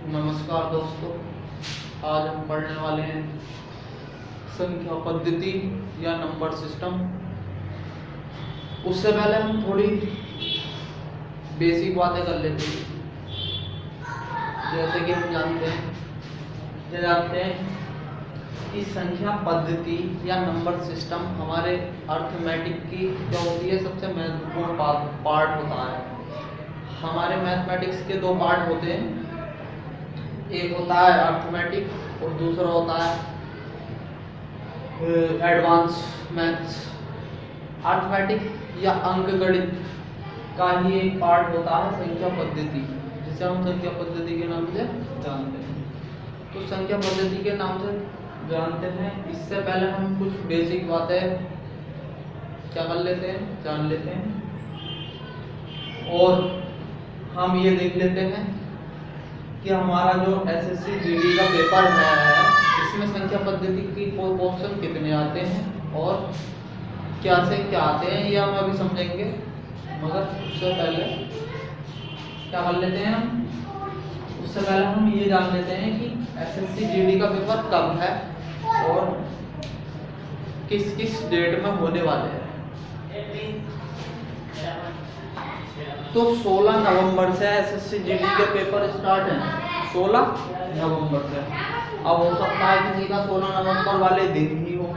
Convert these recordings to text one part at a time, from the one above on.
नमस्कार दोस्तों, आज हम पढ़ने वाले हैं संख्या पद्धति या नंबर सिस्टम। उससे पहले हम थोड़ी बेसिक बातें कर लेते हैं। जैसे कि हम जानते हैं कि संख्या पद्धति या नंबर सिस्टम हमारे अर्थमेटिक की क्या होती है, सबसे महत्वपूर्ण पार्ट होता है। हमारे मैथमेटिक्स के दो पार्ट होते हैं, एक होता है अर्थमेटिक और दूसरा होता है एडवांस मैथ्स। अर्थमेटिक या अंकगणित का ही एक पार्ट होता है संख्या पद्धति, जिसे हम संख्या पद्धति के नाम से जानते हैं। तो संख्या पद्धति के नाम से जानते हैं, इससे पहले हम कुछ बेसिक बातें क्या कर लेते हैं, जान लेते हैं। और हम ये देख लेते हैं कि हमारा जो एसएससी जीडी का पेपर है, इसमें संख्या पद्धति की क्वेश्चन कितने आते हैं और क्या से क्या आते हैं, ये हम अभी समझेंगे। मगर उससे पहले क्या कर लेते हैं उससे पहले हम ये जान लेते हैं कि एसएससी जीडी का पेपर कब है और किस किस डेट में होने वाले हैं। तो 16 नवंबर से एसएससी जीडी के पेपर स्टार्ट हैं, 16 नवंबर से। अब हो सकता है किसी का 16 नवंबर वाले दिन ही हो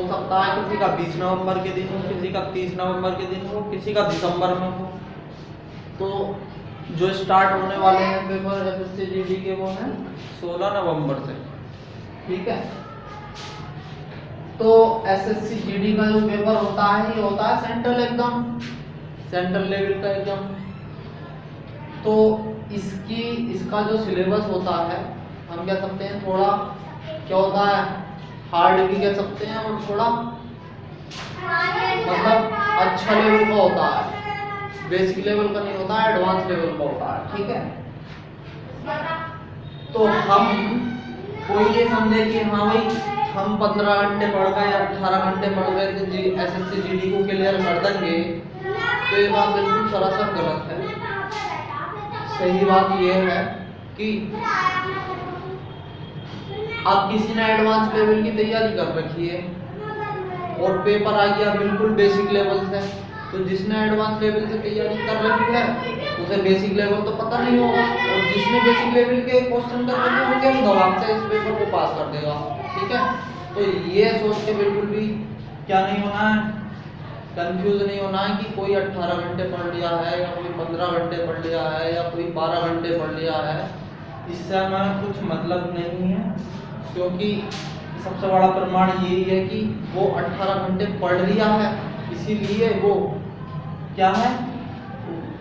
सकता है किसी का 20 नवंबर के दिन हो, किसी का 30 नवंबर के दिन हो, किसी का दिसंबर में हो। तो जो स्टार्ट होने वाले हैं पेपर एसएससी जीडी के वो हैं 16 नवंबर से, ठीक है। तो एसएससी जीडी का जो पेपर होता है ये होता है सेंट्रल एग्जाम, सेंट्रल लेवल का एग्जाम। तो इसका जो सिलेबस होता है, हम कह सकते हैं थोड़ा क्या होता है, हार्ड भी कह सकते हैं और थोड़ा मतलब अच्छा लेवल का होता है। बेसिक लेवल का नहीं होता है, एडवांस लेवल का होता है, ठीक है। तो हम कोई ये समझे कि हाँ भाई हम 15 घंटे पढ़ गए या 18 घंटे पढ़ गए तो एसएससी जीडी को क्लियर कर देंगे, तो ये बात बिल्कुल सरासर गलत है। सही बात यह है कि अब किसी ने एडवांस लेवल की तैयारी कर रखी है और पेपर आ गया बिल्कुल बेसिक लेवल से, तो जिसने एडवांस लेवल से तैयारी कर रखी है उसे बेसिक लेवल तो पता नहीं होगा, और जिसने बेसिक लेवल के क्वेश्चन कर रखे होंगे वो दबाव से इस पेपर को पास कर देगा, ठीक है। तो ये सोच के बिल्कुल भी क्या नहीं होना है, कंफ्यूज नहीं होना है कि कोई 18 घंटे पढ़ लिया है या कोई 15 घंटे पढ़ लिया है या कोई 12 घंटे पढ़ लिया है। इससे हमारा कुछ मतलब नहीं है, क्योंकि सबसे बड़ा प्रमाण यही है कि वो 18 घंटे पढ़ लिया है, इसीलिए वो क्या है,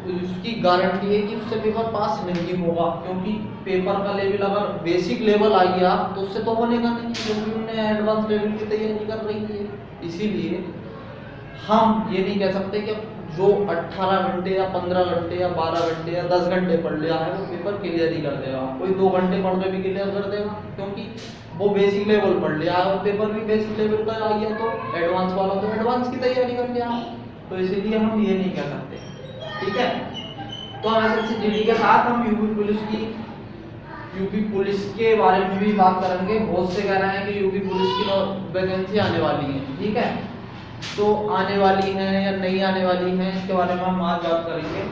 उसकी गारंटी है कि उससे पेपर पास नहीं होगा। क्योंकि पेपर का लेवल अगर बेसिक लेवल आ गया तो उससे तो बनेगा नहीं, क्योंकि उन्हें एडवांस लेवल की तैयारी कर रही है। इसीलिए हम ये नहीं कह सकते कि जो 18 घंटे या 15 घंटे या 12 घंटे या 10 घंटे पढ़ लिया है वो पेपर क्लियर ही कर देगा। कोई 2 घंटे पढ़ के भी क्लियर कर देगा, क्योंकि वो बेसिक लेवल पढ़ लिया है और पेपर भी बेसिक लेवल का आ गया, तो एडवांस वाला तो एडवांस की तैयारी कर लिया। तो इसीलिए हम ये नहीं कह सकते, ठीक है। तो एसएससी जीडी के साथ हम यूपी पुलिस के बारे में भी बात करेंगे। बहुत से कह रहे हैं कि यूपी पुलिस की वैकेंसी आने वाली है, ठीक है। तो आने वाली है या नहीं आने वाली है, इसके बारे में हम आज बात करेंगे।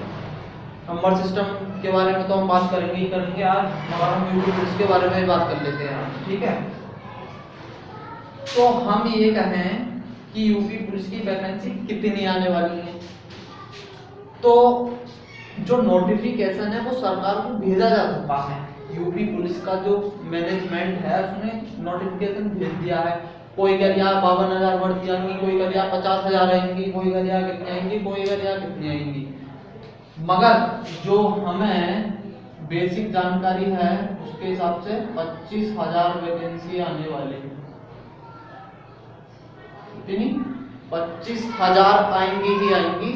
नंबर सिस्टम के बारे में तो हम बात करेंगे ही करेंगे आज, मगर हम यूपी पुलिस के बारे में भी बात कर लेते हैं, ठीक है। तो हम ये कहें कि यूपी पुलिस की वैकेंसी कितनी आने वाली है। तो जो नोटिफिकेशन है वो सरकार को भेजा जा चुका है। यूपी पुलिस का जो मैनेजमेंट है उसने नोटिफिकेशन भेज दिया है। कोई कह रहा 52,000 भर्ती आएंगी, कोई कह रहा 50,000 आएंगी, कोई कह रहा कितनी आएंगी, कोई कह रहा कितनी आएंगी। मगर जो हमें बेसिक जानकारी है उसके हिसाब से 25,000 वैकेंसी आने वाली है। कितनी? 25,000 आएंगी ही आएंगी।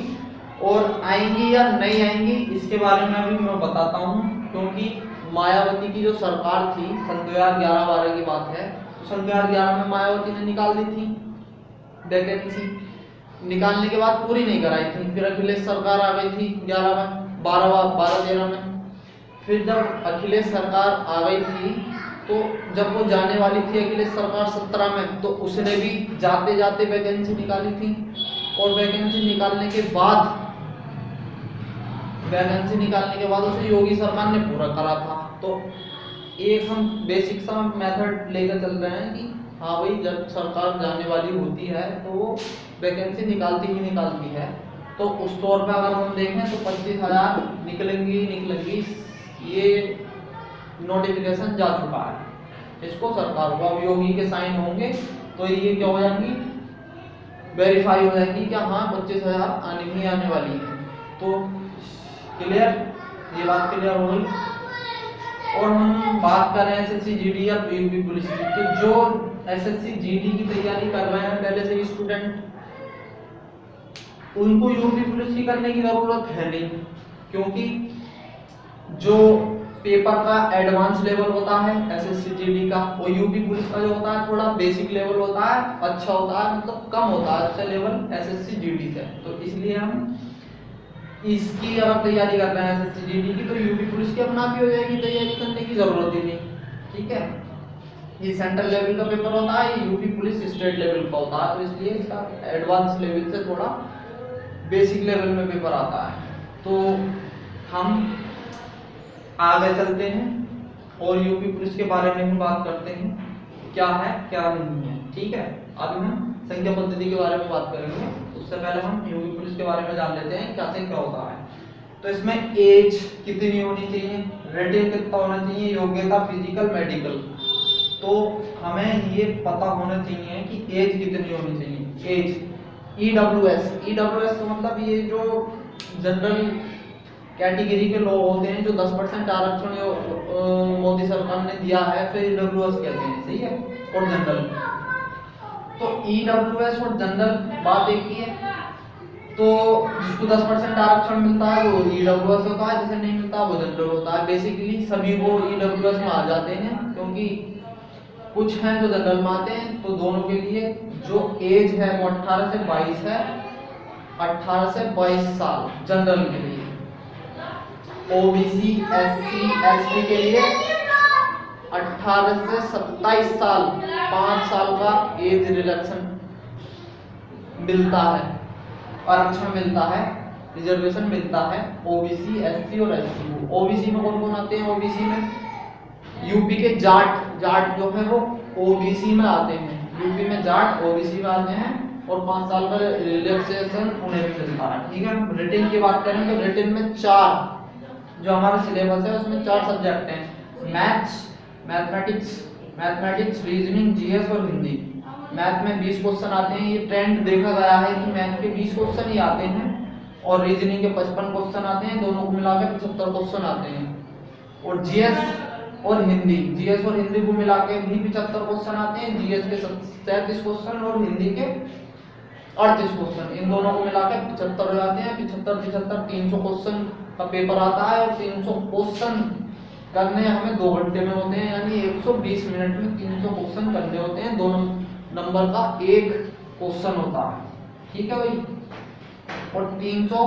और आएंगी या नहीं आएंगी इसके बारे में अभी मैं बताता हूँ, क्योंकि मायावती की जो सरकार थी सन 2011-12 की बात है, तो सन 2011 में मायावती ने निकाल दी थी वैकेंसी। निकालने के बाद पूरी नहीं कराई थी, फिर अखिलेश सरकार आ गई थी 11 में, 12-13 में। फिर जब अखिलेश सरकार आ गई थी, तो जब वो जाने वाली थी अखिलेश सरकार 17 में, तो उसने भी जाते जाते वैकेंसी निकाली थी। और वैकेंसी निकालने के बाद उसे योगी सरकार ने पूरा करा था। तो एक हम बेसिक सा मेथड लेकर चल रहे हैं कि हाँ भाई, जब सरकार जाने वाली होती है तो वो वैकेंसी निकालती ही निकालती है। तो उस तौर पे अगर हम देखें तो 25,000 निकलेंगी। ये नोटिफिकेशन जा चुका है, इसको सरकार को अब योगी के साइन होंगे तो ये क्या हो जाएंगी, वेरीफाई हो जाएगी कि हाँ 25,000 आने ही आने वाली है। तो क्लियर, ये बात क्लियर हो गई। और हम बात कर रहे हैं एसएससी जीडी या यूपी पुलिस की। तो जो एसएससी जीडी की तैयारी कर रहे हैं पहले से स्टूडेंट, उनको यूपी पुलिस की करने की जरूरत है नहीं, क्योंकि जो पेपर का एडवांस लेवल होता है एसएससी जीडी का, वो यूपी पुलिस का जो होता है थोड़ा बेसिक लेवल होता है, अच्छा होता है, मतलब कम होता है उससे लेवल एसएससी जीडी से। तो इसलिए हम इसकी अगर तैयारी कर रहे हैं एसएससी जीडी की, तो यूपी पुलिस की अपना भी हो जाएगी, तैयारी करने की जरूरत ही नहीं। ठीक है, ये सेंट्रल लेवल का पेपर होता है, ये यूपी पुलिस स्टेट लेवल का होता है, तो इसलिए इसका एडवांस लेवल से थोड़ा बेसिक लेवल में पेपर आता है। तो हम आगे चलते हैं और यूपी पुलिस के बारे में हम बात करते हैं, क्या है क्या नहीं है। ठीक है, अभी हम संख्या पद्धति के बारे में बात करेंगे, उससे पहले हम यूपी पुलिस के बारे में जान लेते हैं क्या से क्या होता है। तो इसमें एज कितनी होनी चाहिए, रिटन कितना होना चाहिए, योग्यता फिजिकल मेडिकल। तो हमें ये पता होना चाहिए कि एज कितनी होनी चाहिए। एज ईडब्ल्यूएस का मतलब ये जो जनरल कैटेगरी के लोग होते हैं, जो 10% आरक्षण मोदी सरकार ने दिया है, तो ईडब्ल्यूएस कहते हैं, सही है। और जनरल, तो ईडब्ल्यूएस और जनरल बात एक ही है। तो जिसको 10% आरक्षण मिलता है वो ईडब्ल्यूएस होता है, जिसे नहीं मिलता वो जनरल होता है। बेसिकली सभी वो ईडब्ल्यूएस में आ जाते हैं, क्योंकि कुछ हैं जो जनरल में आते हैं। तो दोनों के लिए जो एज है वो 18 से 22 है, 18 से 22 साल जनरल के लिए। ओबीसी एससी एसटी के लिए 18 से 27 साल, 5 साल का एज रिलैक्शन मिलता है, आरक्षण मिलता है, रिजर्वेशन मिलता है ओबीसी एससी और एसटी को। ओबीसी में कौन कौन आते हैं, ओबीसी में यूपी के जाट जो है वो ओबीसी में आते हैं, यूपी में जाट ओबीसी में आते हैं, और 5 साल का रिलैक्सेशन उन्हें भी मिलता है। ठीक है, रिटन की बात करें तो रिटन में 4 जो हमारा सिलेबस है उसमें 4 सब्जेक्ट हैं, मैथमेटिक्स, रीजनिंग, जीएस और हिंदी। मैथ में 20 क्वेश्चन आते हैं, ये ट्रेंड देखा गया है कि मैथ के 20 क्वेश्चन ही आते हैं, और रीजनिंग के 55 क्वेश्चन आते हैं, दोनों को मिलाकर 75 क्वेश्चन आते हैं। और जीएस और हिंदी को मिला के भी 75 क्वेश्चन आते हैं, जीएस के 37 क्वेश्चन और हिंदी के 38 क्वेश्चन, इन दोनों को मिलाकर 75 हो जाते हैं। 75 300 क्वेश्चन का पेपर आता है, और 300 क्वेश्चन करने हमें 2 घंटे में होते हैं, यानी 120 मिनट में 300 क्वेश्चन करने होते हैं। 2 नंबर का 1 क्वेश्चन होता है। ठीक है भाई, और 300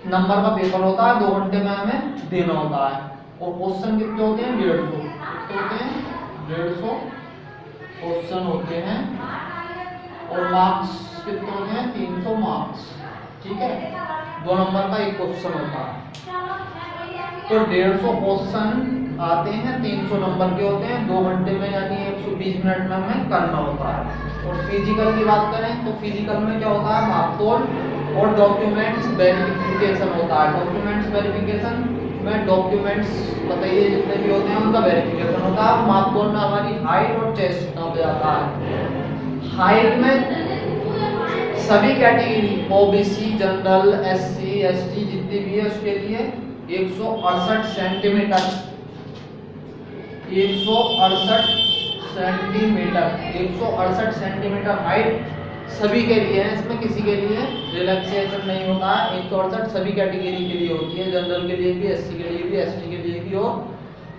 नंबर का पेपर होता है, 2 घंटे में हमें देना होता है। और क्वेश्चन कितने होते हैं, 150 क्वेश्चन होते हैं, और मार्क्स कितने होते हैं, 300 मार्क्स। ठीक है, 2 नंबर का 1 क्वेश्चन होता है, तो 150 क्वेश्चन आते हैं, 300 नंबर के होते हैं, 2 घंटे में यानी 120 मिनट में हमें करना होता है। और फिजिकल की बात करें तो फिजिकल में क्या होता है, मापतोल और डॉक्यूमेंट्स वेरिफिकेशन होता है। डॉक्यूमेंट्स वेरिफिकेशन में डॉक्यूमेंट्स बताइए जितने भी होते हैं उनका वेरिफिकेशन होता है। मापतोल में हमारी हाइट और चेस्ट नापा जाता है। हाइट में सभी category OBC, general, SC, ST जितनी भी है उसके लिए 168 सेंटीमीटर, 168 सेंटीमीटर हाइट सभी के लिए है। इसमें किसी के लिए रिलैक्सेशन नहीं होता है। 168 सभी कैटेगरी के लिए होती है, जनरल के लिए भी, एससी के लिए भी, एसटी के लिए भी और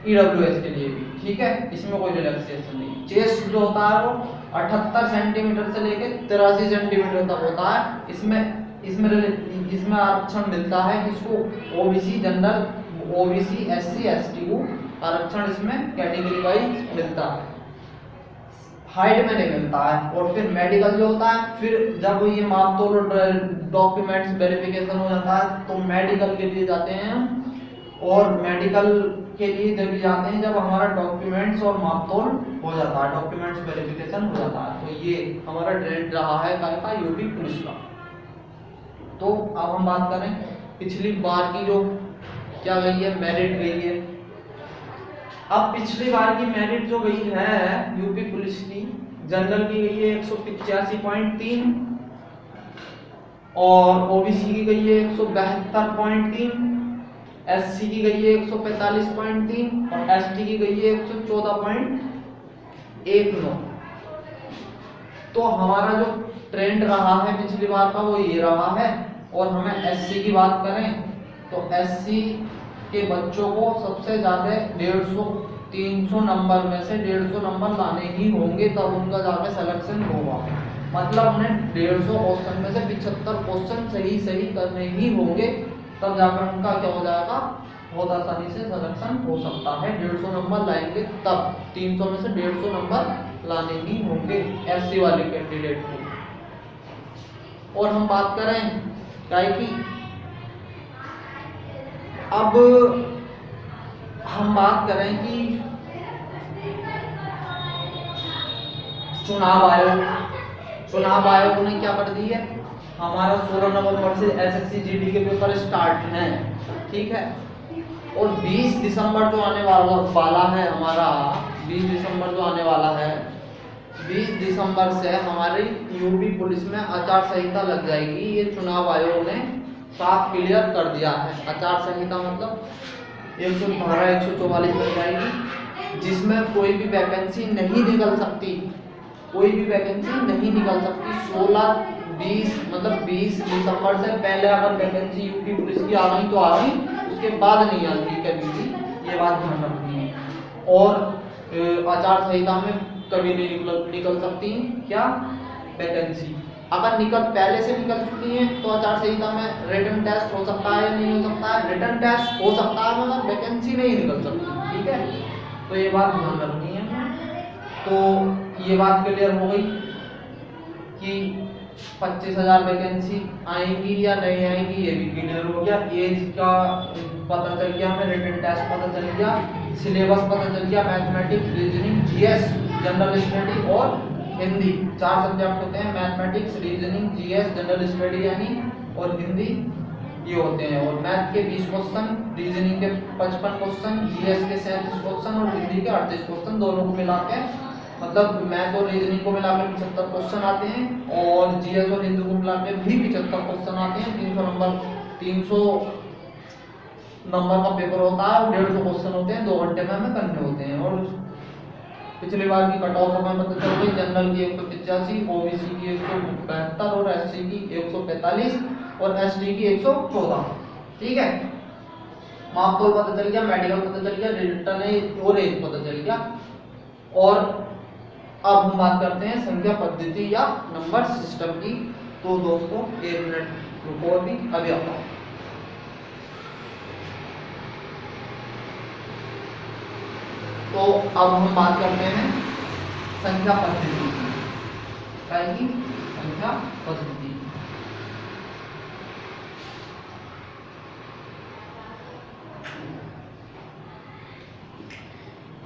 ईडब्ल्यूएस के लिए भी। ठीक है, इसमें कोई रिलैक्सेशन नहीं। चेस्ट जो होता है वो 78 सेंटीमीटर से लेकर 83 सेंटीमीटर तक होता है। इसमें इसमें आरक्षण मिलता है किसको, OBC general, OBC SC ST को आरक्षण इसमें कैटेगरी वाइज मिलता है, हाइट में नहीं मिलता है। और फिर मेडिकल जो होता है, फिर जब ये मापतोल और डॉक्यूमेंट्स वेरिफिकेशन हो जाता है तो मेडिकल के लिए जाते हैं हम, और मेडिकल के लिए जब जाते हैं जब हमारा डॉक्यूमेंट्स और मापतोल हो जाता है, डॉक्यूमेंट्स वेरिफिकेशन हो जाता है। तो ये हमारा ट्रेंड रहा है का यूपी पुलिस का। तो अब हम बात करें पिछली बार की जो क्या गई है, मेरिट गई है। अब पिछली बार की मेरिट जो गई है यूपी पुलिस की, जनरल की गई है 185.3 और ओबीसी की गई है 172.3, एससी की गई है 145.3 और एसटी की गई है 114.19। तो हमारा जो ट्रेंड रहा है पिछली बार का वो ये रहा है। और हमें एससी की बात करें तो एससी के बच्चों को सबसे ज्यादा 300 नंबर में से 150 नंबर लाने ही होंगे, तब उनका जाके सिलेक्शन होगा। मतलब उन्हें 150 क्वेश्चन में से 75 क्वेश्चन सही करने ही होंगे, तब जाकर उनका क्या हो जाएगा, बहुत आसानी से सिलेक्शन हो सकता है। 150 नंबर लाएंगे तब 300 में से 150 नंबर लाने ही होंगे एससी वाले कैंडिडेट को। और हम बात करें क्या की, अब हम बात करें कि चुनाव आयोग ने क्या कर दी है, हमारा 16 नवंबर से एसएससी जीडी के पेपर स्टार्ट हैं, ठीक है। और 20 दिसंबर जो आने वाला है हमारा, 20 दिसंबर जो आने वाला है, 20 दिसंबर से हमारी यूपी पुलिस में आचार संहिता लग जाएगी। ये चुनाव आयोग ने साफ क्लियर कर दिया है। आचार संहिता मतलब 144 बन जाएगी, जिसमें कोई भी वैकेंसी नहीं निकल सकती, कोई भी वैकेंसी नहीं निकल सकती। 16-20 मतलब 20 दिसंबर से पहले अगर वैकेंसी यूपी पुलिस की आ गई तो आ गई, उसके बाद नहीं आती कभी भी, ये बात ध्यान रखनी है। और आचार संहिता में कभी नहीं निकल सकती क्या, वैकेंसी। अगर पहले से निकल चुकी है तो आचार संहिता में रिटन टेस्ट हो सकता है या नहीं हो सकता है, रिटन टेस्ट हो सकता है मगर वैकेंसी नहीं निकल सकती, ठीक है। तो ये बात ध्यान रखनी है। तो ये बात क्लियर हो गई कि 25,000 वैकेंसी आएंगी या नहीं आएंगी, ये भी क्लियर हो गया। एज का पता चल गया, हमें रिटन टेस्ट पता चल गया, सिलेबस पता चल गया, mathematics, reasoning, GS, general study और हिंदी, 4 सब्जेक्ट होते हैं, mathematics, reasoning, GS, general study यानी और हिंदी, ये होते हैं। और मैथ के 20 क्वेश्चन, रीजनिंग के 55 क्वेश्चन, जीएस के 37 क्वेश्चन और हिंदी के 38 क्वेश्चन, दोनों को मिला के मतलब मैथ और रीजनिंग को मिलाकर 75 क्वेश्चन आते हैं और जीएस और हिंदी को मिलाकर भी 75 क्वेश्चन आते हैं। 300 नंबर का पेपर होता है और 150 क्वेश्चन होते हैं, 2 घंटे में हमें करने होते हैं। और पिछली बार की कट ऑफ हमें पता चल गई, जनरल की 185, ओबीसी की 172 और एससी की 145 और एसटी की 114, ठीक है। मापतोल पता चल गया, मेडिकल पता चल गया, रिटर्न और एज पता चल गया। और अब हम बात करते हैं संख्या पद्धति या नंबर सिस्टम की। तो दोस्तों 1 मिनट रुको, अभी आता हूं। तो अब हम बात करते हैं संख्या पद्धति की, संख्या पद्धति।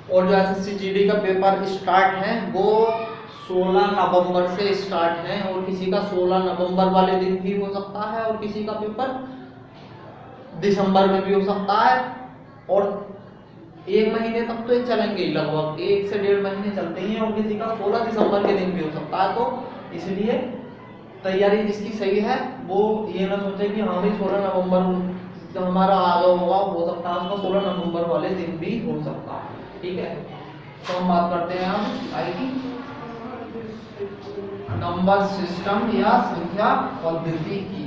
और जो एसएससी जीडी का पेपर स्टार्ट है वो 16 नवंबर से स्टार्ट है, और किसी का 16 नवंबर वाले दिन भी हो सकता है और किसी का पेपर दिसंबर में भी हो सकता है। और 1 महीने तक तो ये चलेंगे, लगभग 1 से 1.5 महीने चलते हैं, और किसी का 16 दिसंबर के दिन भी हो सकता है। तो इसलिए तैयारी जिसकी सही है वो ये ना सोचे कि हाँ भाई 16 नवंबर जो हमारा आगे होगा हो सकता है उसका 16 नवंबर वाले दिन भी हो सकता है, ठीक है। तो हम बात करते हैं हम आएगी नंबर सिस्टम या संख्या पद्धति की।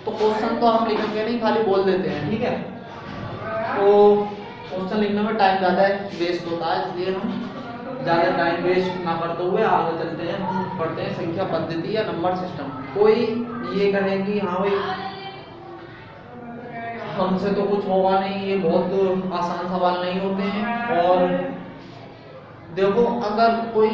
तो क्वेश्चन तो हम लिखेंगे नहीं, खाली बोल देते हैं, ठीक है। तो क्वेश्चन लिखने में टाइम ज़्यादा वेस्ट होता है, इसलिए हम ज़्यादा टाइम वेस्ट ना करते हुए आगे चलते हैं। हम पढ़ते हैं संख्या पद्धति या नंबर सिस्टम। कोई ये कहेंगी हाँ भाई हमसे तो कुछ होगा नहीं, ये बहुत आसान सवाल नहीं होते हैं। और देखो अगर कोई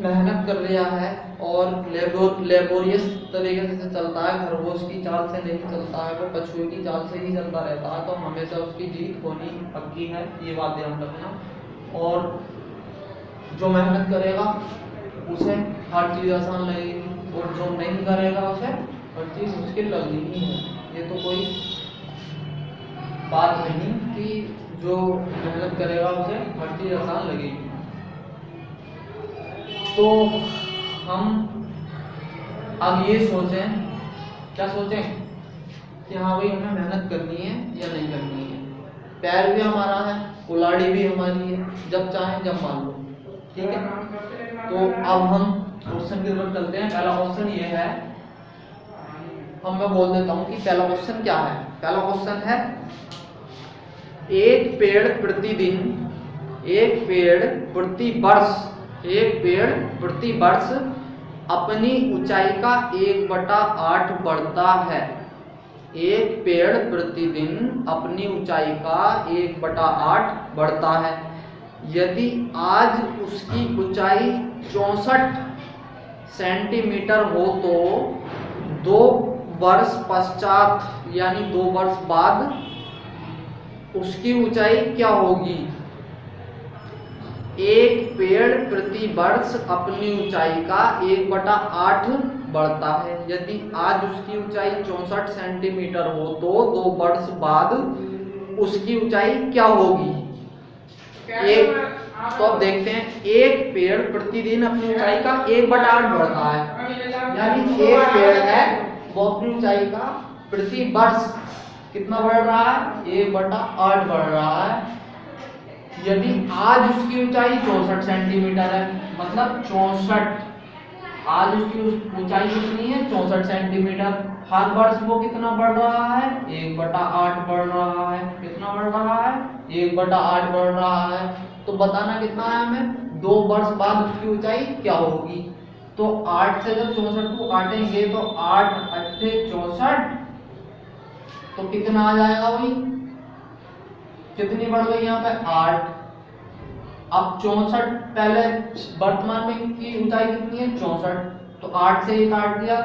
मेहनत कर रहा है और लेबोरियस तरीके से चलता है, खरगोश की चाल से नहीं चलता है, वो कछुए की चाल से ही चलता रहता है, तो हमेशा उसकी जीत होनी पक्की है, ये बात ध्यान रखना। और जो मेहनत करेगा उसे हर चीज़ आसान लगेगी, और जो नहीं करेगा उसे हर चीज़ मुश्किल लगनी ही है। ये तो कोई बात नहीं कि जो मेहनत करेगा उसे हर चीज़ आसान लगेगी। तो हम अब ये सोचें, क्या सोचें कि हाँ भाई हमें मेहनत करनी है या नहीं करनी है। पैर भी हमारा है, कुल्हाड़ी भी हमारी है, जब चाहे जब मान लो, ठीक है। तो अब हम क्वेश्चन की तरफ चलते हैं। पहला क्वेश्चन ये है, मैं बोल देता हूँ कि पहला क्वेश्चन क्या है। पहला क्वेश्चन है, एक पेड़ प्रति वर्ष अपनी ऊंचाई का 1/8 बढ़ता है। एक पेड़ प्रतिदिन अपनी ऊंचाई का 1/8 बढ़ता है। यदि आज उसकी ऊंचाई 64 सेंटीमीटर हो तो 2 वर्ष पश्चात यानी 2 वर्ष बाद उसकी ऊंचाई क्या होगी। एक पेड़ प्रति वर्ष अपनी ऊंचाई का 1/8 बढ़ता है। यदि आज उसकी ऊंचाई 64 सेंटीमीटर हो तो 2 वर्ष बाद उसकी ऊंचाई क्या होगी। तो अब देखते हैं, एक पेड़ प्रतिदिन अपनी ऊंचाई का 1/8 बढ़ता है, यानी एक पेड़ है वो अपनी ऊंचाई का प्रति वर्ष कितना बढ़ रहा है, 1/8 बढ़ रहा है। यदि आज उसकी ऊंचाई 64 सेंटीमीटर है, मतलब 64, आज उसकी ऊंचाई कितनी है, 64 सेंटीमीटर। हर वर्ष वो कितना बढ़ रहा है, 1/8 बढ़ रहा है। कितना बढ़ रहा है, 1/8 बढ़ रहा है। तो बताना कितना है हमें, 2 वर्ष बाद उसकी ऊंचाई क्या होगी। तो 8 से जब 64 को काटेंगे तो 8 8 64, तो कितना आ जाएगा भाई, कितनी बढ़ गई यहाँ पे 8। अब 64, पहले वर्तमान में की ऊंचाई कितनी है 64, तो 8 से ही काट दिया,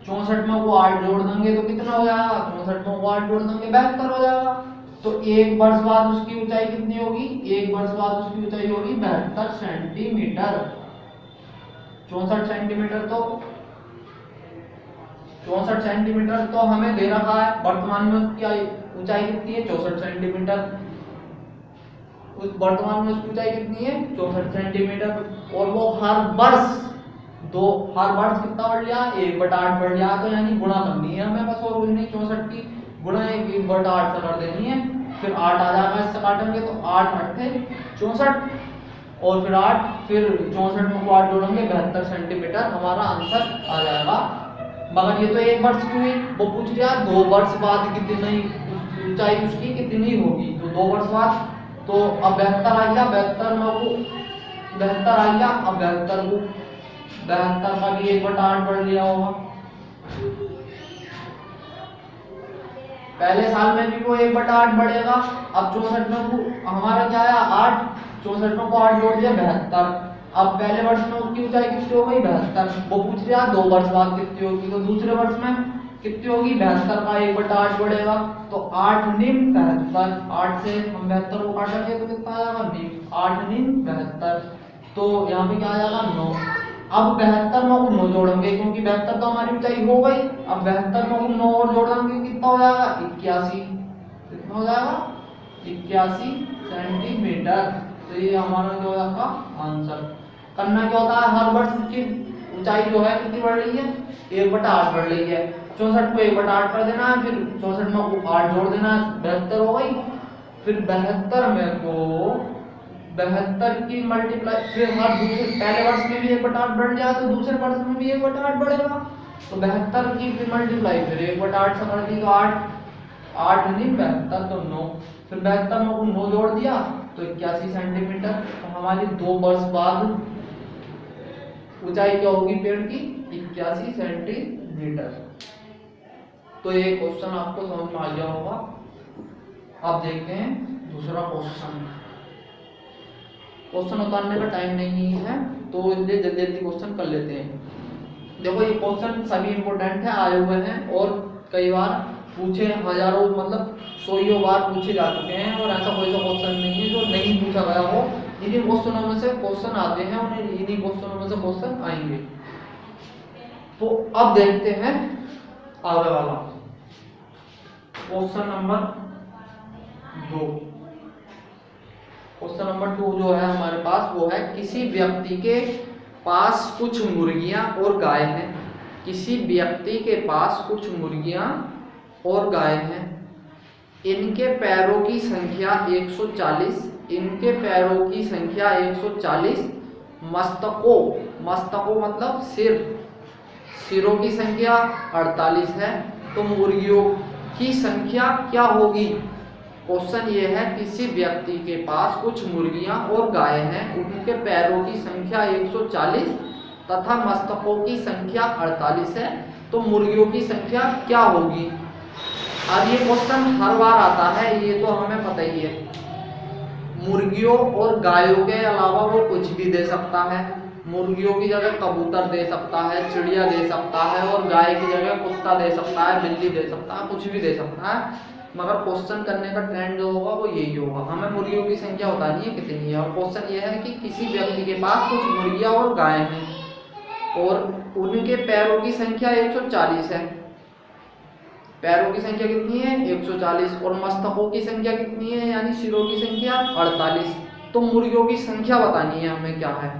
64 में वो 8 जोड़ देंगे तो कितना हो जाएगा, 64 में वो 8 जोड़ देंगे 72 हो जाएगा। तो 1 वर्ष बाद उसकी ऊंचाई कितनी होगी, 1 वर्ष बाद उसकी ऊंचाई होगी 72 सेंटीमीटर। 64 सेंटीमीटर तो 64 सेंटीमीटर तो हमें दे रखा है, वर्तमान में उसकी ऊंचाई कितनी है 64 सेंटीमीटर। उस वर्तमान में उसकी ऊंचाई कितनी है 64 सेंटीमीटर, और वो हर वर्ष कितना बढ़ गया, 1/8 बढ़ गया। तो यानी गुणा करनी है हमें बस, और कुछ नहीं, 64 की गुणा 1/8 से कर देनी है, फिर 8 आ जाएगा, इससे काटेंगे तो 8 8 64, और फिर 8, फिर 64 में 8 जोड़ेंगे 72 सेंटीमीटर हमारा आंसर आ जाएगा। मगर ये तो 1 वर्ष की हुई, वो पूछ लिया 2 वर्ष बाद कितनी ऊंचाई उसकी कितनी होगी, तो 2 वर्ष बाद, तो अब 72 आ गया, 72 में वो 72 आ गया, अब 72 का भी 1/8 बढ़ लिया होगा। पहले साल में भी वो 1/8 बढ़ेगा। अब 64 में वो हमारा क्या आया 8, 64 में को 8 जोड़ दिया 72। अब पहले वर्ष में उसकी ऊंचाई कितनी हो गई 72, वो पूछ रहा 2 वर्ष बाद कितनी होगी, तो दूसरे वर्ष में कितनी होगी 72 का 1/8 बढ़ेगा, तो 8 निम 72, 8 से हम 72 को काटेंगे तो कितना आ जाएगा निम, 8 निम 72, तो यहाँ पे क्या आ जाएगा 9। अब 72 में को 9 जोड़ेंगे, क्योंकि 72 तो हमारी ऊंचाई हो गई, अब 72 में को 9 और जोड़ेंगे कितना हो जाएगा 81, कितना हो जाएगा 81 सेंटीमीटर। तो ये हमारा जो है आपका आंसर। करना क्या होता है, हर वर्ष उसकी ऊंचाई जो है कितनी बढ़ रही है 1/8 बढ़ रही है। 64 को 1/8 कर देना है, फिर 64 में को 8 जोड़ देना है, 72 हो गई। फिर 72 में को 72 की मल्टीप्लाई, फिर हर दूसरे पहले वर्ष में भी 1/8 बढ़ जाए तो दूसरे वर्ष में भी 1/8 बढ़ेगा, तो 72 की फिर मल्टीप्लाई फिर 1/8 से कर दी, तो 8 नहीं 72 तो 9, फिर 72 में को 9 जोड़ दिया तो 81 सेंटीमीटर। तो हमारी 2 वर्ष बाद ऊंचाई क्या होगी पेड़ की 81 सेंटीमीटर। मीटर। तो ये क्वेश्चन आपको समझ में आ गया होगा। अब देखते हैं दूसरा क्वेश्चन। क्वेश्चन उतारने का टाइम नहीं है तो इसलिए जल्दी जल्दी क्वेश्चन कर लेते हैं। देखो ये क्वेश्चन सभी इंपॉर्टेंट है, आए हुए हैं और कई बार पूछे, हजारों मतलब सौ बार पूछे जा चुके हैं और ऐसा कोई सा क्वेश्चन नहीं है जो नहीं पूछा गया हो। इन्हीं क्वेश्चनों में से क्वेश्चन आते हैं और इन्हीं क्वेश्चनों में से क्वेश्चन आएंगे। तो अब देखते हैं आगे वाला क्वेश्चन नंबर 2। क्वेश्चन नंबर 2 जो है हमारे पास वो है, किसी व्यक्ति के पास कुछ मुर्गियां और गाय हैं। किसी व्यक्ति के पास कुछ मुर्गियां और गाय हैं। इनके पैरों की संख्या 140, इनके पैरों की संख्या 140, मस्तकों मतलब सिरों की संख्या 48 है। तो मुर्गियों की संख्या क्या होगी? क्वेश्चन ये है, किसी व्यक्ति के पास कुछ मुर्गियां और गाय हैं, उनके पैरों की संख्या 140 तथा मस्तकों की संख्या 48 है, तो मुर्गियों की संख्या क्या होगी? अब ये क्वेश्चन हर बार आता है, ये तो हमें पता ही है। मुर्गियों और गायों के अलावा वो कुछ भी दे सकता है। मुर्गियों की जगह कबूतर दे सकता है, चिड़िया दे सकता है, और गाय की जगह कुत्ता दे सकता है, बिल्ली दे सकता है, कुछ भी दे सकता है। मगर क्वेश्चन करने का ट्रेंड जो होगा वो यही होगा, हमें मुर्गियों की संख्या बतानी है कितनी है। और क्वेश्चन ये है कि किसी व्यक्ति के पास कुछ मुर्गियां और गाय हैं और उनके पैरों की संख्या 140 है। पैरों की संख्या कितनी है? 140। और मस्तकों की संख्या कितनी है, यानी सिरों की संख्या 48। तो मुर्गियों की संख्या बतानी है हमें क्या है।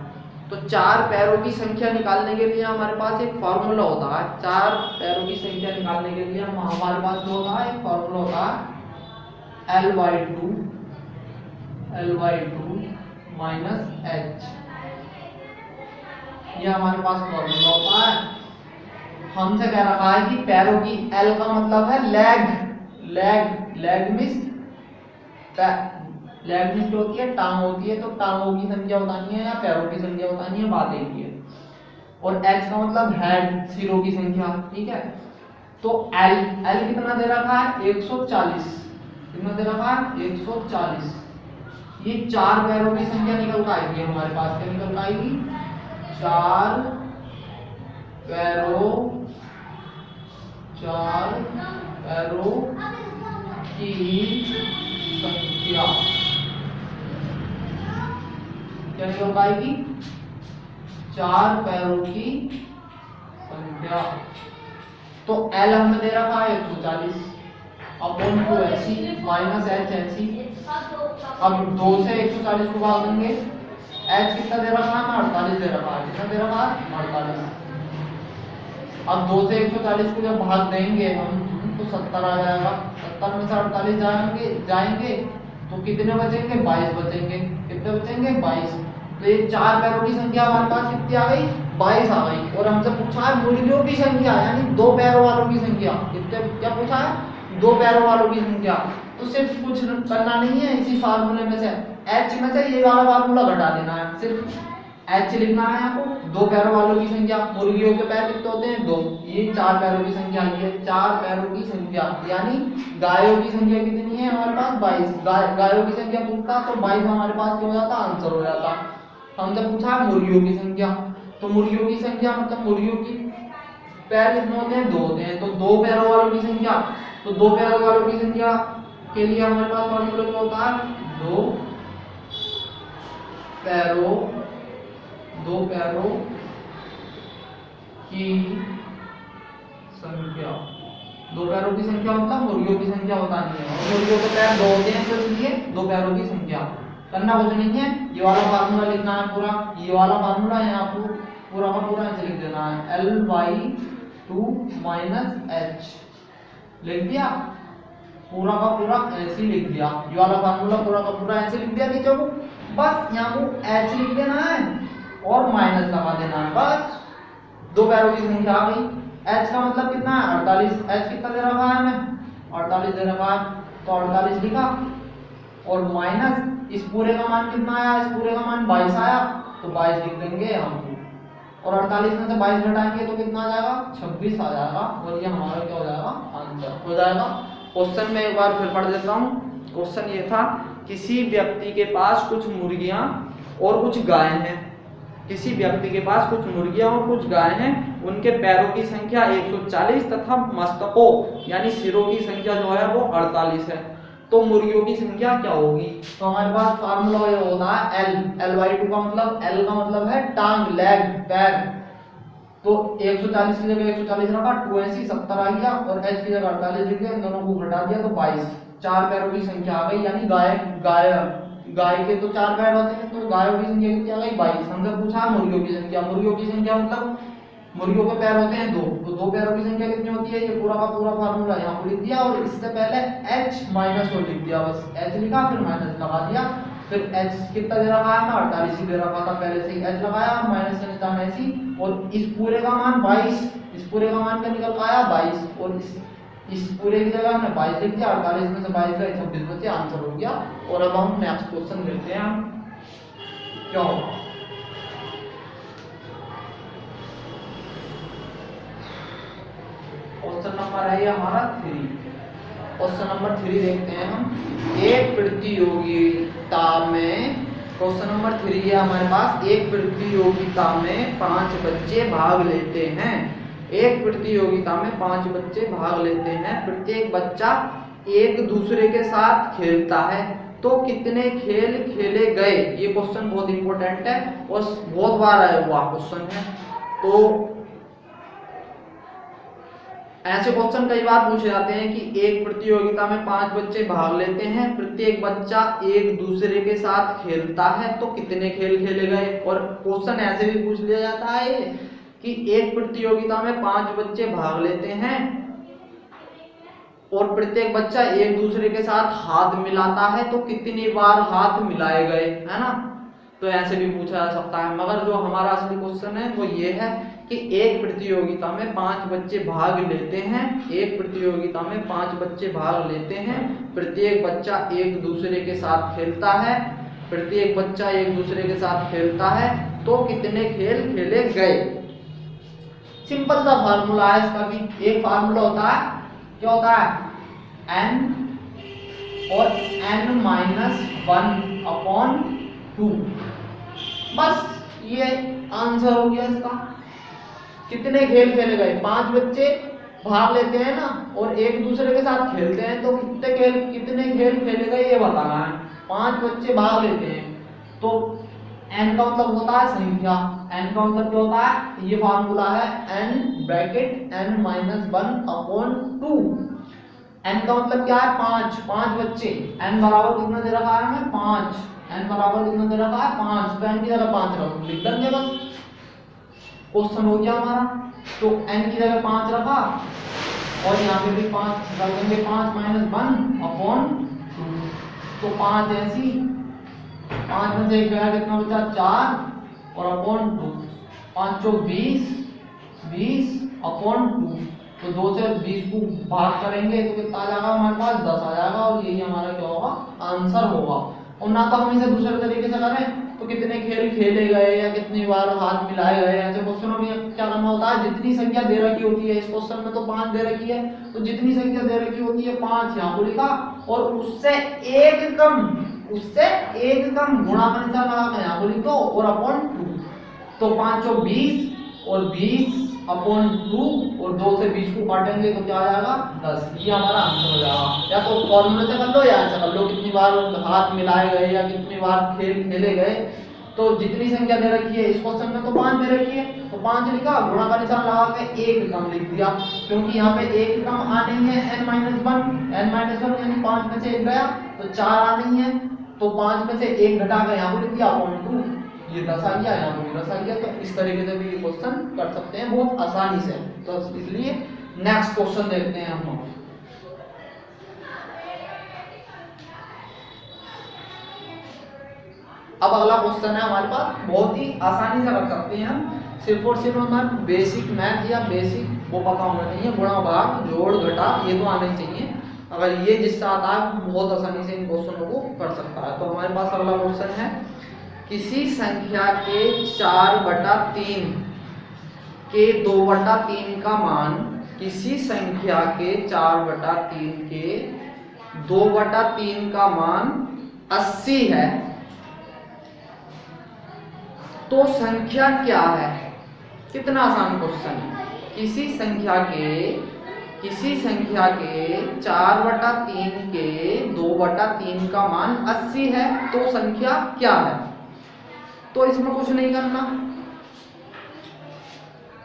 तो 4 पैरों की संख्या निकालने के लिए हमारे पास एक फॉर्मूला होता है। 4 पैरों की संख्या निकालने के लिए हमारे पास जो होता है, एक फॉर्मूला होता है L/2 माइनस H। ये हमारे पास फॉर्मूला होता है। हमसे कह रखा है कि पैरों की, L का मतलब है लेग मीन्स क्या होती है? टांग होती है। तो टांगों की संख्या बतानी है या पैरों की संख्या बतानी है, बात एक ही है। और H का मतलब हेड, सिरों की संख्या, ठीक है। तो L कितना दे रखा है? 140। कितना दे रखा है? 140। ये 4 पैरों की संख्या निकल कर आएगी हमारे पास। क्या निकल कर आएगी? 4 पैरों की संख्या क्या निकल पाएगी? 4 पैरों की संख्या। तो L हमें दे रखा है 140 अपॉन 2 80 माइनस H 80। अब 2 से 140 को भाग देंगे। H कितना दे रखा है? 48 दे रखा है। कितना दे रखा है? 48। अब 2 से 140 को जब भाग देंगे हम तो 70 आ जाएगा। 70 में से 48 जाएंगे तो कितने बचेंगे? 22 बचेंगे। कितने बचेंगे? 22। तो ये 4 पैरों की संख्या हमारे पास कितनी आ गई? 22 आ गई। और हमसे पूछा है मुर्गियों की संख्या, यानी 2 पैरों वालों की संख्या। कितने, क्या पूछा है? 2 पैरों वालों की संख्या। तो सिर्फ कुछ करना नहीं है, इसी फार्मूले में से H में से ये वाला फार्मूला घटा देना है। सिर्फ H लिखना है आपको। 2 पैरों वालों की संख्या, मुर्गियों के पैर कितने होते हैं? 2। ये 4 पैरों की संख्या, ये 4 पैरों की संख्या, यानी गायों की संख्या कितनी है हमारे पास? 22। गायों की संख्या पूछता तो 22 हमारे पास क्या हो जाता? आंसर हो जाता। हमसे पूछा है मुर्गियों की संख्या, तो मुर्गियों की संख्या मतलब मुर्गियों की पैर कितने होते हैं? 2 होते हैं। तो 2 पैरों वालों की संख्या, तो 2 पैरों वालों की संख्या के लिए हमारे पास फॉर्मूला क्या होता है? 2 पैरों की संख्या। 2 पैरों की संख्या मतलब मुर्गियों की संख्या बतानी है। और मुर्गियों के पैर 2 होते हैं, तो इसलिए 2 पैरों की संख्या। करना कुछ नहीं है, ये वाला फार्मूला लिखना है पूरा। ये वाला फार्मूला है आपको पूरा का पूरा ऐसे लिख देना है, L/2 माइनस H। लिख दिया पूरा का पूरा, ऐसे लिख दिया। ये वाला फार्मूला पूरा का पूरा ऐसे लिख दिया नीचे को। बस यहाँ को H लिख देना है और माइनस लगा देना है, बस 2 पैरों की संख्या आ गई। H का मतलब कितना है? 48। H कितना दे रखा है हमें? 48 दे रखा है। तो 48 लिखा और माइनस इस पूरे का मान कितना आया? इस पूरे का मान 22 आया, तो 22 लिख देंगे हम। और 48 में से 22 घटाएंगे तो कितना आ जाएगा, 26 आ जाएगा। और ये हमारा क्या हो जाएगा, आंसर हो जाएगा। क्वेश्चन में एक बार फिर पढ़ देता हूँ। क्वेश्चन ये था, किसी व्यक्ति के पास कुछ मुर्गियां और कुछ गाय हैं। किसी व्यक्ति के पास कुछ मुर्गियां और कुछ गाय हैं, उनके पैरों की संख्या 140 तथा मस्तकों यानी सिरों की संख्या जो है वो 48 है। तो मुर्गियों की संख्या क्या होगी? तो हमारे पास फार्मूला ये होता है L/2 का मतलब, L का मतलब है टांग, लेग, पैर। तो 140 की जगह 140 रखा, 2 80 70 आ गया, और H की जगह 48 लिख दिया, इन दोनों को घटा दिया तो 22। 4 पैरों की संख्या आ गई, यानी गाय के तो 4 पैर होते हैं, तो गायों की संख्या कितनी आ गई, 22। हमसे पूछा मुर्गियों की संख्या। मुर्गियों की संख्या मतलब मुर्गियों के पैर होते हैं 2, तो 2 पैरों की संख्या कितनी होती है, ये पूरा का पूरा फार्मूला यहाँ पर लिख दिया, और इससे पहले H माइनस को लिख दिया, बस H लिखा फिर माइनस लगा दिया। फिर H कितना दे रखा है ना, 48 ही दे रखा था, पहले से ही H लगाया और माइनस से निशान ऐसी, और इस पूरे का मान 22, इस पूरे का मान क्या निकल आया 22, और इस पूरे की जगह हमने 22 लिख दिया, 48 में से 22 गए 26 बचे, आंसर हो गया। और अब हम नेक्स्ट क्वेश्चन देखते हैं क्या होगा। क्वेश्चन नंबर है ये हमारा 3। क्वेश्चन नंबर 3 देखते हैं हम। एक प्रतियोगिता में, क्वेश्चन नंबर 3 है हमारे पास, एक प्रतियोगिता में 5 बच्चे भाग लेते हैं। एक प्रतियोगिता में 5 बच्चे भाग लेते हैं, प्रत्येक बच्चा एक दूसरे के साथ खेलता है, तो कितने खेल खेले गए? ये क्वेश्चन बहुत इंपॉर्टेंट है और बहुत बार आया हुआ क्वेश्चन है। तो ऐसे क्वेश्चन कई बार पूछे जाते हैं कि एक प्रतियोगिता में 5 बच्चे भाग लेते हैं, प्रत्येक बच्चा एक दूसरे के साथ खेलता है, तो कितने खेल खेले गए? और क्वेश्चन ऐसे भी पूछ लिया जाता है कि एक प्रतियोगिता में 5 बच्चे भाग लेते हैं और प्रत्येक बच्चा एक दूसरे के साथ हाथ मिलाता है, तो कितनी बार हाथ मिलाए गए, है ना? तो ऐसे भी पूछा जा सकता है, मगर जो हमारा असली क्वेश्चन है वो ये है कि एक प्रतियोगिता में 5 बच्चे भाग लेते हैं, एक प्रतियोगिता में 5 बच्चे भाग लेते हैं, प्रत्येक बच्चा एक दूसरे के साथ खेलता है, प्रत्येक बच्चा एक दूसरे के साथ खेलता है, तो कितने खेल खेले गए? सिंपल सा फार्मूला है इसका भी। एक फार्मूला होता है, क्या होता है, n और n-1/2, बस ये आंसर हो गया इसका। कितने खेल खेले गए? 5 बच्चे भाग लेते हैं ना और एक दूसरे के साथ खेलते हैं, तो कितने खेल खेले गए ये बताना है। 5 बच्चे भाग लेते हैं, तो n का मतलब होता है संख्या, n का मतलब क्या होता है, ये फार्मूला है n/(n-1/2)। n का मतलब क्या है, 5 बच्चे, n बराबर कितना दे रखा है हमें, 5, n बराबर कितना दे रखा है, 5, तो n की जगह 5 रख लिख देंगे, बस क्वेश्चन हो गया हमारा। तो n की जगह 5 रखा और यहाँ पे भी 5 रख देंगे, 5-1/2, तो 5 ऐसी, 5 में से 1 गया, कितना बचा, 4 और (2), 5 चौक 20, 20/2, तो 2 से 20 को भाग करेंगे तो कितना आ जाएगा हमारे पास, 10 आ जाएगा, और यही हमारा क्या होगा, आंसर होगा। और ना तो हम इसे दूसरे तरीके से करें तो कितने खेल खेले गए या कितनी बार हाथ मिलाए गए, ऐसे क्वेश्चनों में क्या करना होता है, जितनी संख्या दे रखी होती है, इस क्वेश्चन में तो 5 दे रखी है, तो जितनी संख्या दे रखी होती है 5 यहाँ को लिखा, और उससे एक कम गुणा का निशान लगा के यहाँ को लिख दो, और (2), तो 5 चौक 20 और 20/2, और 2 से 20 को काटेंगे तो क्या आ जाएगा, 10। ये हमारा आंसर हो जाएगा। या तो फॉर्मूले से कर लो या ऐसे कर लो, कितनी बार हाथ मिलाए गए या कितनी बार खेल खेले गए। तो जितनी संख्या दे रखी है, इस क्वेश्चन में तो 5 दे रखी है, तो 5 लिखा, गुणा का निशान लगा के एक कम लिख दिया, क्योंकि यहाँ पे एक कम आ नहीं है, n-1 यानी 5 में से 1 गया तो 4 आ नहीं है, तो 5 में से 1 घटा के यहाँ को लिख दिया (2), ये 10 आ गया, यहाँ पे 10 आ गया। तो इस तरीके से भी ये क्वेश्चन कर सकते हैं बहुत आसानी से। तो इसलिए नेक्स्ट क्वेश्चन देखते हैं हम। अब अगला क्वेश्चन है हमारे पास, बहुत ही आसानी से कर सकते हैं हम, सिर्फ और सिर्फ हमारे बेसिक मैथ या बेसिक वो पता होना चाहिए, गुणा भाग जोड़ घटा ये तो आना ही चाहिए। अगर ये जिससे आता है बहुत आसानी से इन क्वेश्चनों को कर सकता है। तो हमारे पास अगला क्वेश्चन है, किसी संख्या के 4/3 के 2/3 का मान किसी संख्या के 4/3 के 2/3 का मान 80 है तो संख्या क्या है। कितना आसान क्वेश्चन है। किसी संख्या के 4/3 के 2/3 का मान 80 है तो संख्या क्या है। तो इसमें कुछ नहीं करना,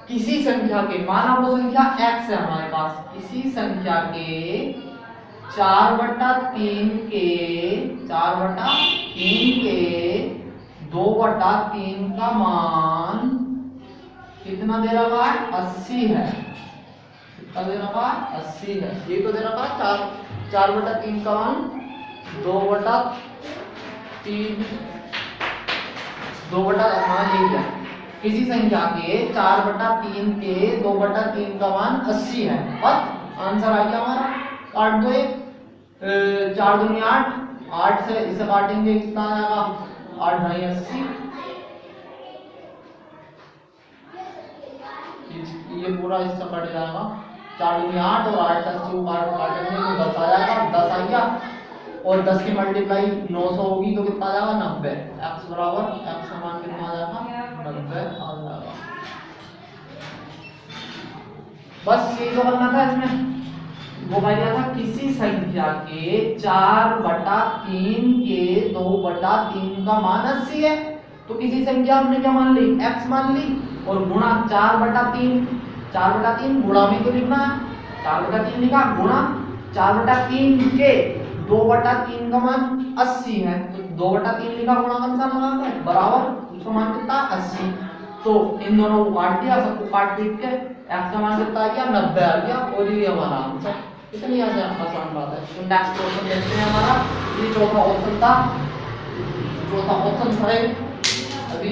किसी संख्या के, माना वो संख्या x है हमारे पास, किसी संख्या के 4/3 के 2/3 का मान कितना दे रखा है, 80 है। कितना दे रखा है, 80 है। ये तो दे रखा है 4/3 का मान 2/3 किसी संख्या के 4/3 के 2/3 का मान 80 है। बस आंसर आ गया हमारा। काट दो, 4 दूनी 8, 8 से इसे काटेंगे कितना आएगा, 8 × 80। ये पूरा इससे कट जाएगा, 4 दूनी 8 और 8 से 80 काटेंगे तो 10 आ जाएगा, 10 आ गया। और 10 की मल्टीप्लाई 900 होगी तो कितना आ जाएगा, 90। x बराबर, x का मान कितना आ जाएगा, 90 आ जाएगा। बस ये जो करना था इसमें, वो क्या था, किसी संख्या के 4/3 के 2/3 का मान 80 है तो किसी संख्या हमने क्या मान ली, x मान ली, और गुणा 4/3 गुणा में तो लिखना है, 4/3 लिखा, गुणा 4/3 के 2/3 का मान 80 है तो 2/3 लिखा, गुणा का निशान लगा के बराबर, उसका मान कितना, 80। तो इन दोनों को काट दिया, सबको काट पीट के x का मान कितना आ गया, 90 आ गया। और ये हमारा आंसर। इतनी आसान बात है। तो नेक्स्ट क्वेश्चन देखते हैं हमारा। ये चौथा ऑप्शन था, अभी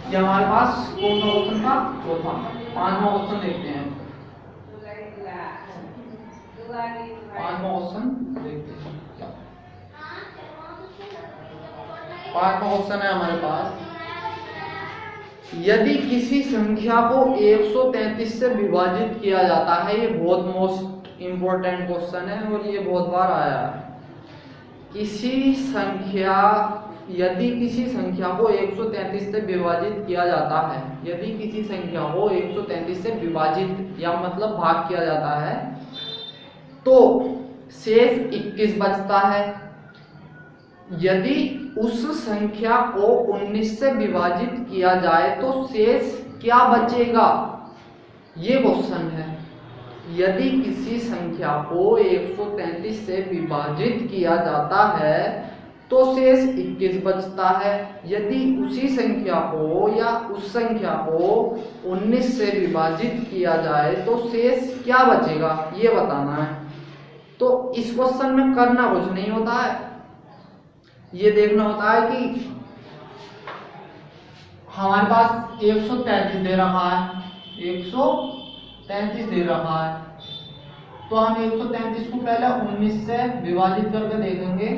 ये हमारे पास कौन सा ऑप्शन था, चौथा। 5वां ऑप्शन देखते हैं, 5वां ऑप्शन देखते हैं क्या। 5वां ऑप्शन है हमारे पास, यदि किसी संख्या को 133 से विभाजित किया जाता है। ये बहुत मोस्ट इंपॉर्टेंट क्वेश्चन है और ये बहुत बार आया है। यदि किसी संख्या को 133 से विभाजित किया जाता है, यदि किसी संख्या को 133 से विभाजित या मतलब भाग किया जाता है तो शेष 21 बचता है। यदि उस संख्या को 19 से विभाजित किया जाए तो शेष क्या बचेगा, ये क्वेश्चन है। यदि किसी संख्या को 133 से विभाजित किया जाता है तो शेष 21 बचता है। यदि उसी संख्या को या उस संख्या को 19 से विभाजित किया जाए तो शेष क्या बचेगा, ये बताना है। तो इस क्वेश्चन में करना कुछ नहीं होता है, ये देखना होता है कि हमारे पास 133 दे रखा है, 133 दे रखा है, तो हम 133 को पहले 19 से विभाजित करके देखेंगे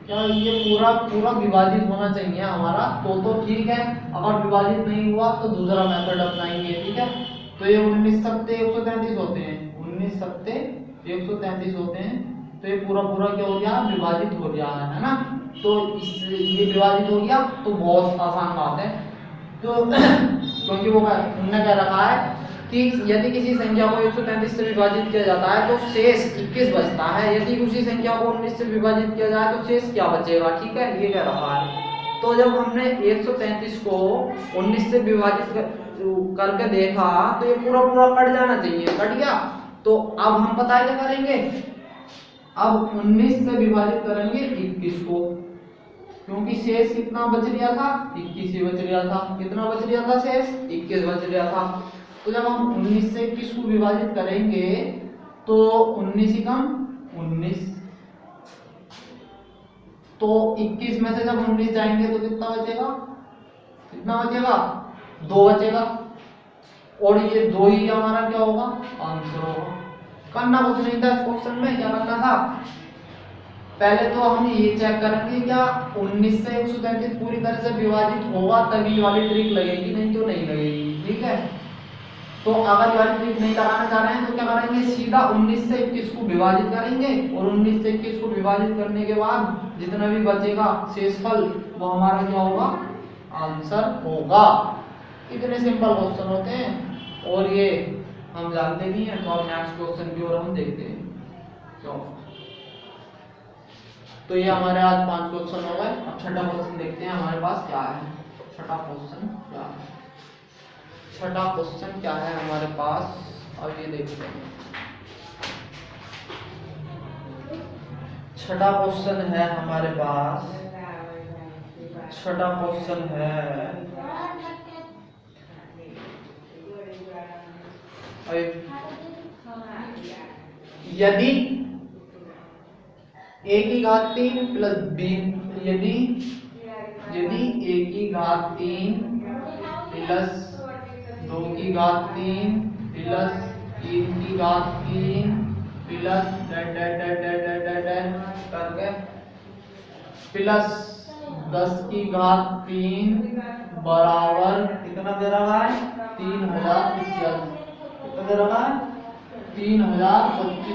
क्या ये पूरा विभाजित होना चाहिए हमारा, तो ठीक है। अगर विभाजित नहीं हुआ तो दूसरा मेथड अपनाएंगे, ठीक है। तो ये 19 सत्ते 133 होते हैं, 19 सत्ते 133 होते हैं, तो ये पूरा क्या हो गया, विभाजित हो गया है ना। तो ये विभाजित हो गया तो बहुत आसान बात है। तो क्योंकि वो उन्होंने क्या रखा है कि यदि किसी संख्या को 133 से विभाजित किया जाता है तो शेष 21 बचता है। यदि उसी संख्या को 19 से विभाजित किया जाए तो शेष क्या बचेगा, ठीक है, ये कह रहा है। तो जब हमने 133 को 19 से विभाजित करके देखा तो ये पूरा कट जाना चाहिए, कट गया। तो अब हम पता है क्या करेंगे, अब 19 से विभाजित करेंगे 21 को, क्योंकि शेष कितना बच गया था, 21 ही बच गया था। कितना बच गया था शेष, 21 बच गया था। तो जब हम 19 से 21 को विभाजित करेंगे तो 19 ही कम 19, तो 21 में से जब 19 जाएंगे तो कितना बचेगा, 2 बचेगा। और ये 2 ही हमारा क्या होगा, आंसर होगा। करना कुछ नहीं था इस क्वेश्चन में, क्या करना था, पहले तो हम ये चेक करेंगे क्या 19 से 133 पूरी तरह से विभाजित होगा, तभी वाली ट्रिक लगेगी, नहीं तो नहीं लगेगी। ठीक है, तो अगर ये वाली ट्रिक नहीं लगाना चाह रहे हैं तो क्या करेंगे, सीधा 19 से 21 को विभाजित करेंगे और 19 से 21 को विभाजित करने के बाद जितना भी बचेगा शेषफल वो हमारा क्या होगा, आंसर होगा। इतने सिंपल क्वेश्चन होते हैं और ये हम जानते नहीं है, तो अब नेक्स्ट क्वेश्चन की ओर हम देखते हैं। क्यों, तो ये हमारे आज 5 क्वेश्चन हो गए। अब छठा क्वेश्चन देखते हैं हमारे पास क्या है। छठा क्वेश्चन क्या है, छठा क्वेश्चन क्या है हमारे पास, अब ये देखते हैं। छठा क्वेश्चन है हमारे पास, छठा क्वेश्चन है यदि a की घात 3 प्लस b, यदि a की घात 3 प्लस 2 की घात 3 प्लस 3 की घात 3 प्लस करके प्लस 10 की घात 3 बराबर कितना दे रहा है, 3025। कितना दे रहा है, 3025